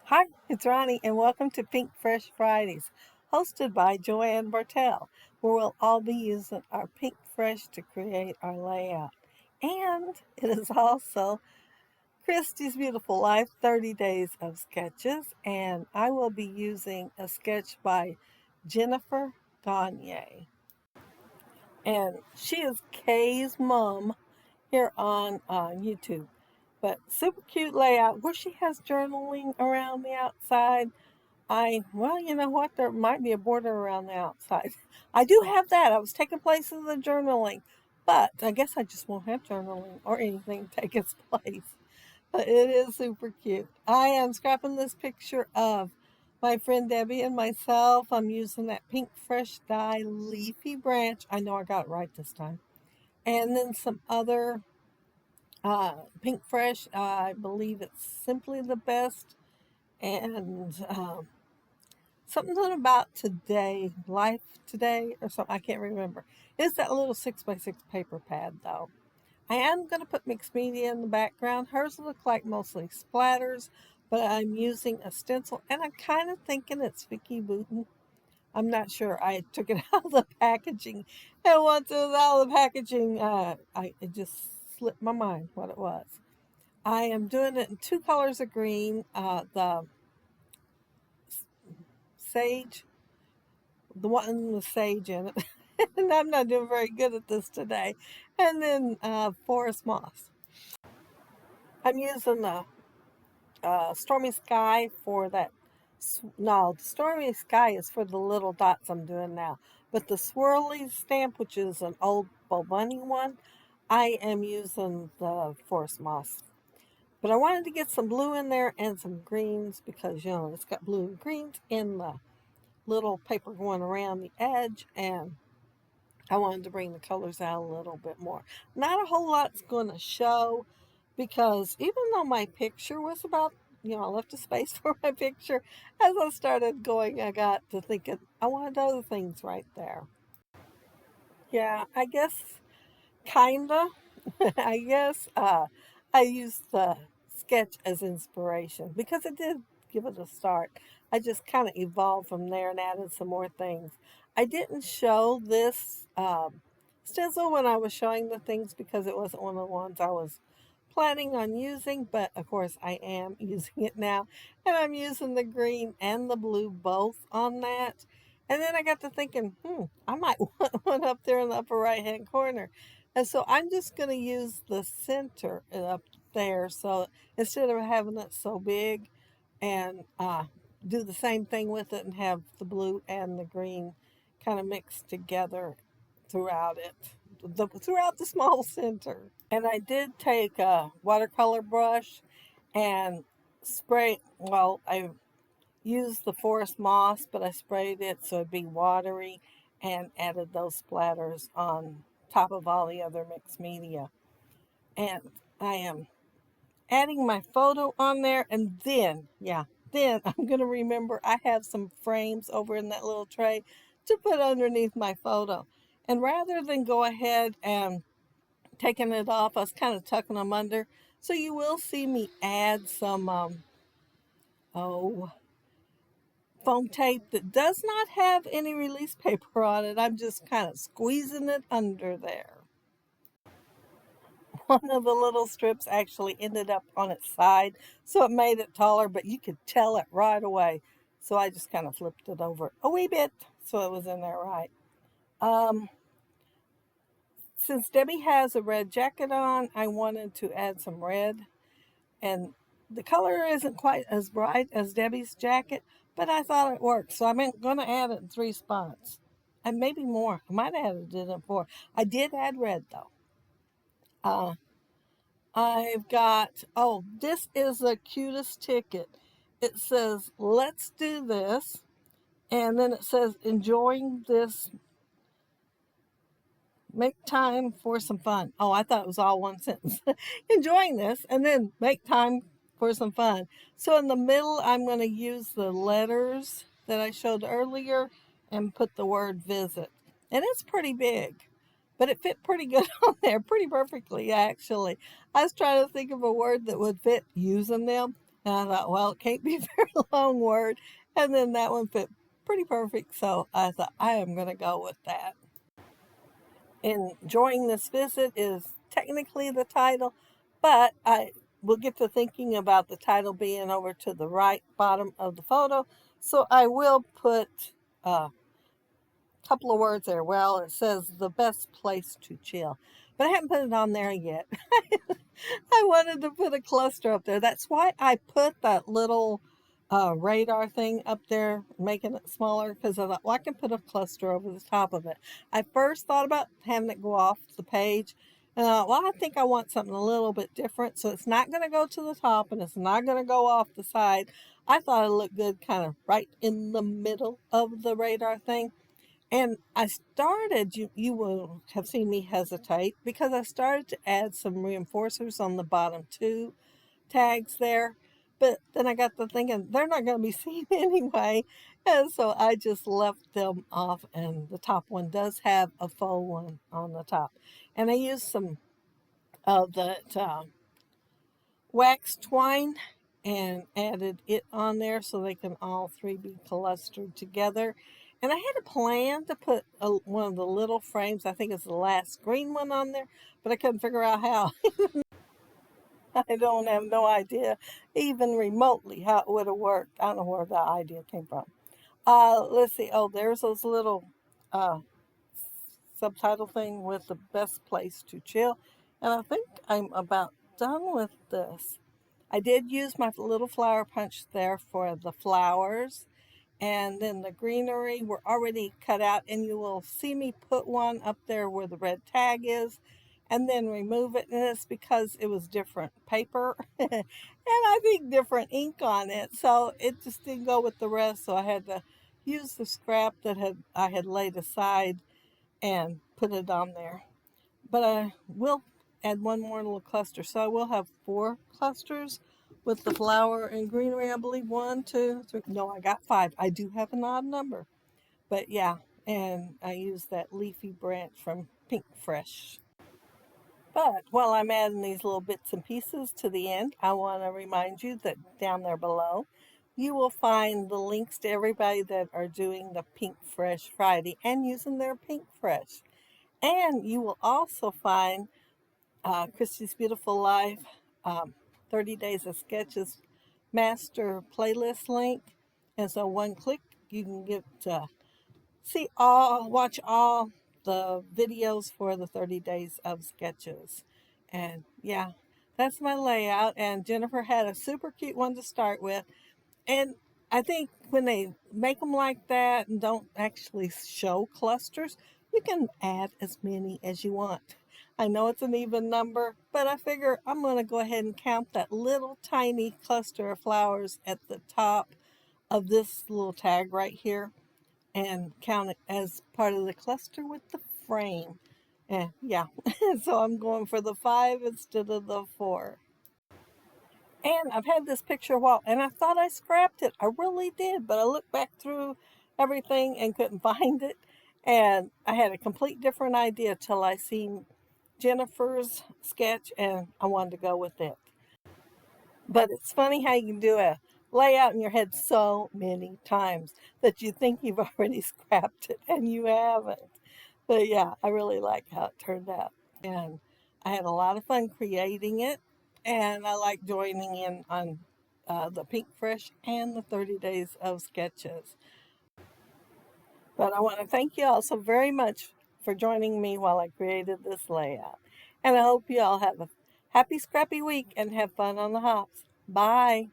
Hi, it's Ronnie, and welcome to Pinkfresh Fridays, hosted by Joanne Bartell, where we'll all be using our Pink Fresh to create our layout. And it is also Christy's Beautiful Life 30 Days of Sketches, and I will be using a sketch by Jennifer Gagne. And she is Kay's mom here on YouTube. But super cute layout where she has journaling around the outside. Well, you know what? There might be a border around the outside. I do have that. I was taking place in the journaling, but I guess I just won't have journaling or anything take its place. But it is super cute. I am scrapping this picture of my friend Debbie and myself. I'm using that Pink Fresh Dye Leafy Branch. I know I got it right this time. And then some other Pink Fresh. I believe it's Simply the Best. And something about today, life today, or something. I can't remember. It's that little 6x6 paper pad, though. I am going to put mixed media in the background. Hers look like mostly splatters, but I'm using a stencil, and I'm kind of thinking it's Vicky Booten. I'm not sure. I took it out of the packaging, and once it was out of the packaging, it just slipped my mind what it was. I am doing it in two colors of green. The sage, the one with sage in it. And I'm not doing very good at this today. And then forest moss. I'm using the stormy sky for that. No, the stormy sky is for the little dots I'm doing now. But the swirly stamp, which is an old Bo Bunny one, I am using the forest moss. But I wanted to get some blue in there and some greens because, it's got blue and greens in the little paper going around the edge, and I wanted to bring the colors out a little bit more. Not a whole lot's going to show because even though my picture was about, I left a space for my picture, as I started going, I got to thinking I wanted other things right there. Yeah, I guess kinda. I guess I used the sketch as inspiration because it did give it a start. I just kind of evolved from there and added some more things. I didn't show this stencil when I was showing the things because it wasn't one of the ones I was planning on using, but of course I am using it now. And I'm using the green and the blue both on that. And then I got to thinking, I might want one up there in the upper right hand corner. And so I'm just going to use the center up there. So instead of having it so big and do the same thing with it and have the blue and the green kind of mixed together throughout it, throughout the small center. And I did take a watercolor brush and spray, well, I used the forest moss, but I sprayed it so it'd be watery and added those splatters on top of all the other mixed media. And I am adding my photo on there, and then I'm going to remember I have some frames over in that little tray to put underneath my photo. And rather than go ahead and taking it off, I was kind of tucking them under. So you will see me add some, oh, foam tape that does not have any release paper on it. I'm just kind of squeezing it under there. One of the little strips actually ended up on its side, so it made it taller, but you could tell it right away. So I just kind of flipped it over a wee bit so it was in there right. Um, since Debbie has a red jacket on, I wanted to add some red. And the color isn't quite as bright as Debbie's jacket, but I thought it worked. So I'm going to add it in three spots. And maybe more. I might have added it in four. I did add red though. Uh, I've got, this is the cutest ticket. It says, let's do this. And then it says, enjoying this, make time for some fun. Oh, I thought it was all one sentence. Enjoying this, and then make time for some fun. So in the middle, I'm going to use the letters that I showed earlier and put the word visit. And it's pretty big, but it fit pretty good on there, pretty perfectly, actually. I was trying to think of a word that would fit using them, And I thought, well, it can't be a very long word. And then that one fit pretty perfect. So I thought, I am going to go with that. Enjoying this visit is technically the title, but I will get to thinking about the title being over to the right bottom of the photo. So I will put a couple of words there. Well, it says the best place to chill, but I haven't put it on there yet. I wanted to put a cluster up there. That's why I put that little radar thing up there, making it smaller, because I thought, well, I can put a cluster over the top of it. I first thought about having it go off the page. And I thought, well, I think I want something a little bit different. So it's not going to go to the top and it's not going to go off the side. I thought it looked good kind of right in the middle of the radar thing. And I started, you will have seen me hesitate because I started to add some reinforcers on the bottom two tags there. But then I got to thinking they're not going to be seen anyway. And so I just left them off. And the top one does have a faux one on the top. And I used some of that wax twine and added it on there so they can all three be clustered together. And I had a plan to put one of the little frames, I think it's the last green one on there, but I couldn't figure out how. I don't have no idea even remotely how it would have worked. I don't know where the idea came from. Let's see. Oh, there's those little uh, subtitle thing with the best place to chill. And I think I'm about done with this. I did use my little flower punch there for the flowers, and then the greenery were already cut out, and you will see me put one up there where the red tag is and then remove it, and it's because it was different paper and I think different ink on it, so it just didn't go with the rest, so I had to use the scrap that I had laid aside and put it on there. But I will add one more little cluster. So I will have 4 clusters with the flower and greenery, I believe. 1, 2, 3. No, I got 5. I do have an odd number. But yeah, and I use that leafy branch from Pinkfresh. But while I'm adding these little bits and pieces to the end, I want to remind you that down there below, you will find the links to everybody that are doing the Pinkfresh Friday and using their Pinkfresh. And you will also find Christy's Beautiful Life 30 Days of Sketches master playlist link. And so one click, you can get to watch all the videos for the 30 Days of Sketches. And yeah, that's my layout. And Jennifer had a super cute one to start with. And I think when they make them like that and don't actually show clusters, you can add as many as you want. I know it's an even number, but I figure I'm going to go ahead and count that little tiny cluster of flowers at the top of this little tag right here and count it as part of the cluster with the frame. And yeah, so I'm going for the 5 instead of the 4. And I've had this picture a while, and I thought I scrapped it. I really did, but I looked back through everything and couldn't find it. And I had a complete different idea till I seen Jennifer's sketch, and I wanted to go with it. But it's funny how you can do a layout in your head so many times that you think you've already scrapped it, and you haven't. But yeah, I really like how it turned out. And I had a lot of fun creating it, and I like joining in on the Pinkfresh and the 30 Days of Sketches. But I want to thank you all so very much for joining me while I created this layout. And I hope you all have a happy, scrappy week and have fun on the hops. Bye.